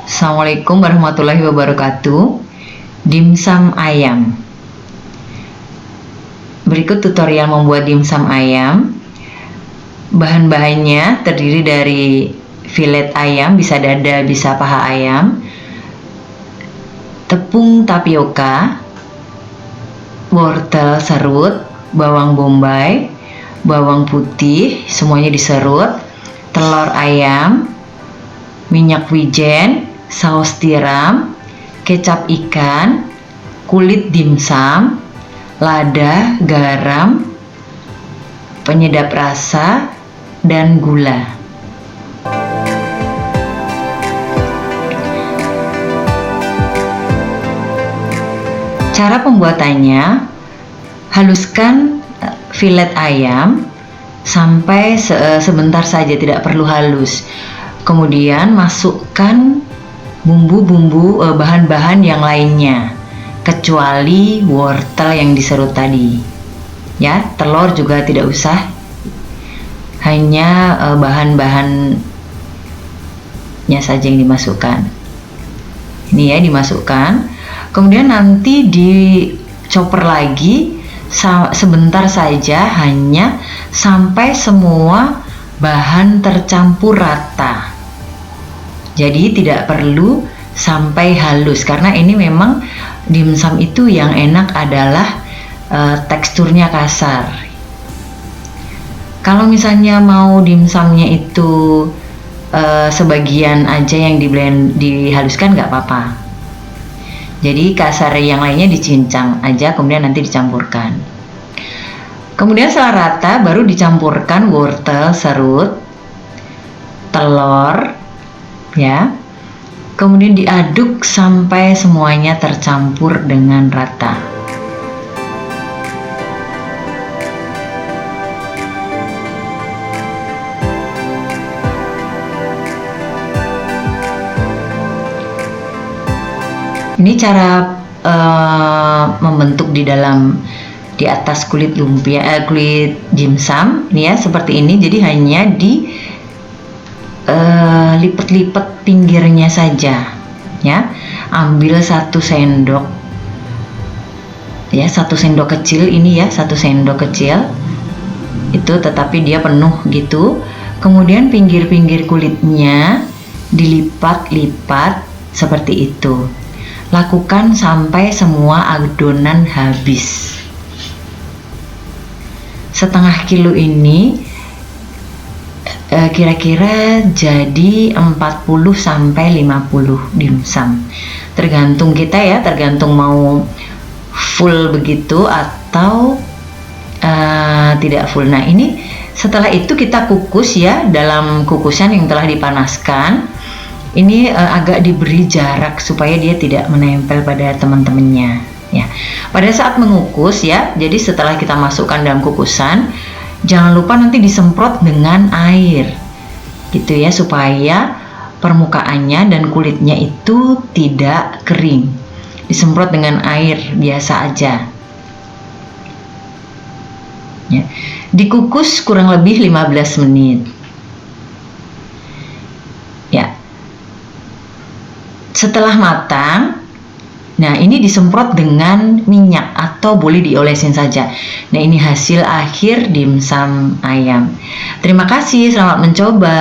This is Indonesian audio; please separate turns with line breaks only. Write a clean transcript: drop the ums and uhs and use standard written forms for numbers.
Assalamualaikum warahmatullahi wabarakatuh. Dimsum ayam. Berikut tutorial membuat dimsum ayam. Bahan-bahannya terdiri dari filet ayam, bisa dada, bisa paha ayam, tepung tapioka, wortel serut, bawang bombay, bawang putih, semuanya diserut, telur ayam, minyak wijen, saus tiram, kecap ikan, kulit dimsum, lada, garam, penyedap rasa, dan gula. Cara pembuatannya, haluskan filet ayam sampai sebentar saja, tidak perlu halus. Kemudian masukkan bumbu-bumbu, bahan-bahan yang lainnya kecuali wortel yang diserut tadi. Ya, telur juga tidak usah, hanya bahan-bahannya saja yang dimasukkan. Ini ya, dimasukkan. Kemudian nanti dicoper lagi sebentar saja, hanya sampai semua bahan tercampur rata. Jadi tidak perlu sampai halus, karena ini memang dimsum itu yang enak adalah teksturnya kasar. Kalau misalnya mau dimsumnya itu sebagian aja yang dihaluskan, nggak apa-apa. Jadi kasar, yang lainnya dicincang aja, kemudian nanti dicampurkan. Kemudian setelah rata baru dicampurkan wortel serut, telur, ya. Kemudian diaduk sampai semuanya tercampur dengan rata. Ini cara membentuk di atas kulit lumpia, kulit dimsum, ini ya, seperti ini. Jadi hanya lipat-lipat pinggirnya saja, ya. Ambil 1 sendok, ya, 1 sendok kecil ini ya, 1 sendok kecil itu, tetapi dia penuh gitu. Kemudian pinggir-pinggir kulitnya dilipat-lipat seperti itu. Lakukan sampai semua adonan habis. Setengah kilo ini kira-kira jadi 40 sampai 50 dimsum. Tergantung kita ya, tergantung mau full begitu atau tidak full. Nah, ini setelah itu kita kukus ya, dalam kukusan yang telah dipanaskan. Ini agak diberi jarak supaya dia tidak menempel pada teman-temannya, ya. Pada saat mengukus ya, jadi setelah kita masukkan dalam kukusan, jangan lupa nanti disemprot dengan air, gitu ya, supaya permukaannya dan kulitnya itu tidak kering. Disemprot dengan air biasa aja, ya. Dikukus kurang lebih 15 menit, ya. Setelah matang, nah ini disemprot dengan minyak atau boleh diolesin saja. Nah, ini hasil akhir dimsum ayam. Terima kasih, selamat mencoba.